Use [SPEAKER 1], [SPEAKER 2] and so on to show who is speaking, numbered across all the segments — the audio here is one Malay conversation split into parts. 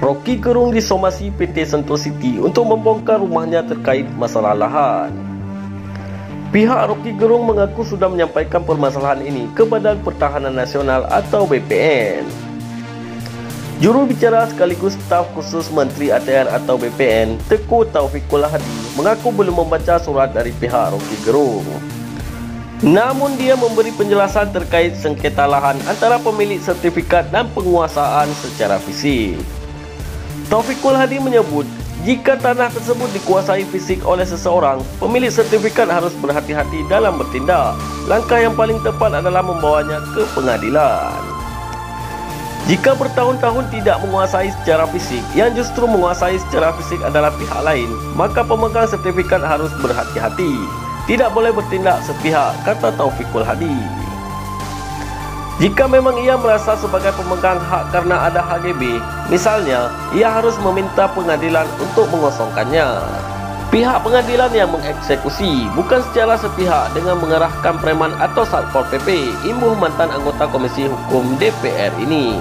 [SPEAKER 1] Rocky Gerung disomasi PT Sentul City untuk membongkar rumahnya terkait masalah lahan. Pihak Rocky Gerung mengaku sudah menyampaikan permasalahan ini ke Badan Pertahanan Nasional atau BPN. Juru bicara sekaligus staf khusus Menteri ATR atau BPN, Teuku Taufikul Hadi, mengaku belum membaca surat dari pihak Rocky Gerung. Namun dia memberi penjelasan terkait sengketa lahan antara pemilik sertifikat dan penguasaan secara fisik. Taufikul Hadi menyebut, jika tanah tersebut dikuasai fisik oleh seseorang, pemilik sertifikat harus berhati-hati dalam bertindak. Langkah yang paling tepat adalah membawanya ke pengadilan. Jika bertahun-tahun tidak menguasai secara fisik, yang justru menguasai secara fisik adalah pihak lain, maka pemegang sertifikat harus berhati-hati. Tidak boleh bertindak sepihak, kata Taufikul Hadi. Jika memang ia merasa sebagai pemegang hak karena ada HGB, misalnya, ia harus meminta pengadilan untuk mengosongkannya. Pihak pengadilan yang mengeksekusi, bukan secara sepihak dengan mengerahkan preman atau Satpol PP, imbuh mantan anggota Komisi Hukum DPR ini.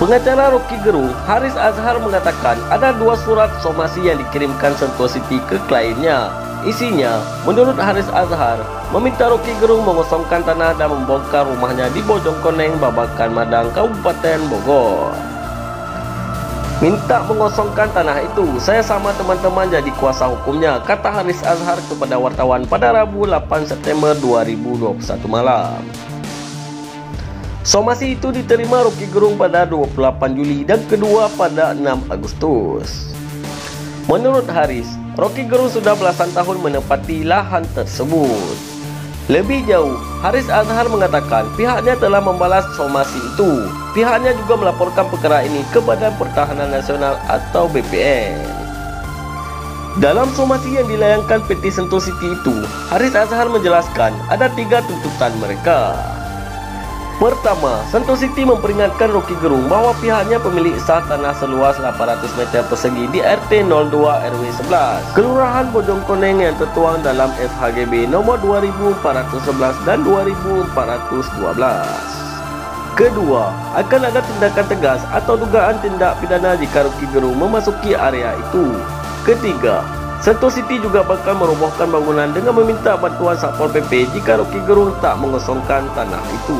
[SPEAKER 1] Pengacara Rocky Gerung, Haris Azhar, mengatakan ada 2 surat somasi yang dikirimkan Sentul City ke kliennya. Isinya, menurut Haris Azhar, meminta Rocky Gerung mengosongkan tanah dan membongkar rumahnya di Bojongkoneng, Babakan Madang, Kabupaten Bogor. Minta mengosongkan tanah itu, saya sama teman-teman jadi kuasa hukumnya, kata Haris Azhar kepada wartawan pada Rabu 8 September 2021 malam. Somasi itu diterima Rocky Gerung pada 28 Juli dan kedua pada 6 Agustus. Menurut Haris, Rocky Gerung sudah belasan tahun menempati lahan tersebut. Lebih jauh, Haris Azhar mengatakan pihaknya telah membalas somasi itu. Pihaknya juga melaporkan perkara ini ke Badan Pertahanan Nasional atau BPN. Dalam somasi yang dilayangkan PT Sentul City itu, Haris Azhar menjelaskan ada 3 tuntutan mereka. Pertama, Sentul City memperingatkan Rocky Gerung bahwa pihaknya pemilik sah tanah seluas 800 meter persegi di RT 02 RW 11, Kelurahan Bojongkoneng yang tertuang dalam FHGB nomor 2411 dan 2412. Kedua, akan ada tindakan tegas atau dugaan tindak pidana jika Rocky Gerung memasuki area itu. Ketiga, Sentul City juga bakal merobohkan bangunan dengan meminta bantuan Satpol PP jika Rocky Gerung tak mengosongkan tanah itu.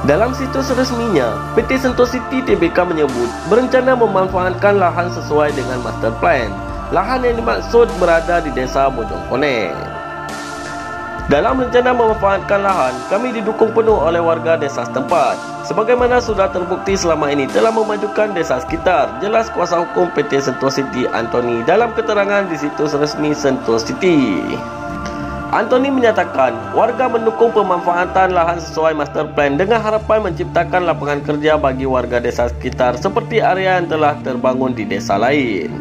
[SPEAKER 1] Dalam situs resminya, PT Sentul City Tbk menyebut berencana memanfaatkan lahan sesuai dengan master plan. Lahan yang dimaksud berada di desa Bojongkoneng. Dalam rencana memanfaatkan lahan, kami didukung penuh oleh warga desa setempat. Sebagaimana sudah terbukti selama ini telah memajukan desa sekitar, jelas kuasa hukum PT Sentul City Antoni dalam keterangan di situs resmi Sentul City. Antoni menyatakan warga mendukung pemanfaatan lahan sesuai master plan dengan harapan menciptakan lapangan kerja bagi warga desa sekitar seperti area yang telah terbangun di desa lain.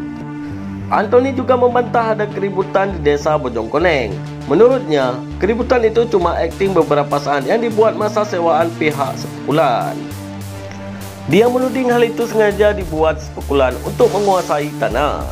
[SPEAKER 1] Antoni juga membantah ada keributan di desa Bojongkoneng. Menurutnya, keributan itu cuma akting beberapa saat yang dibuat masa sewaan pihak spekulan. Dia menuding hal itu sengaja dibuat spekulan untuk menguasai tanah.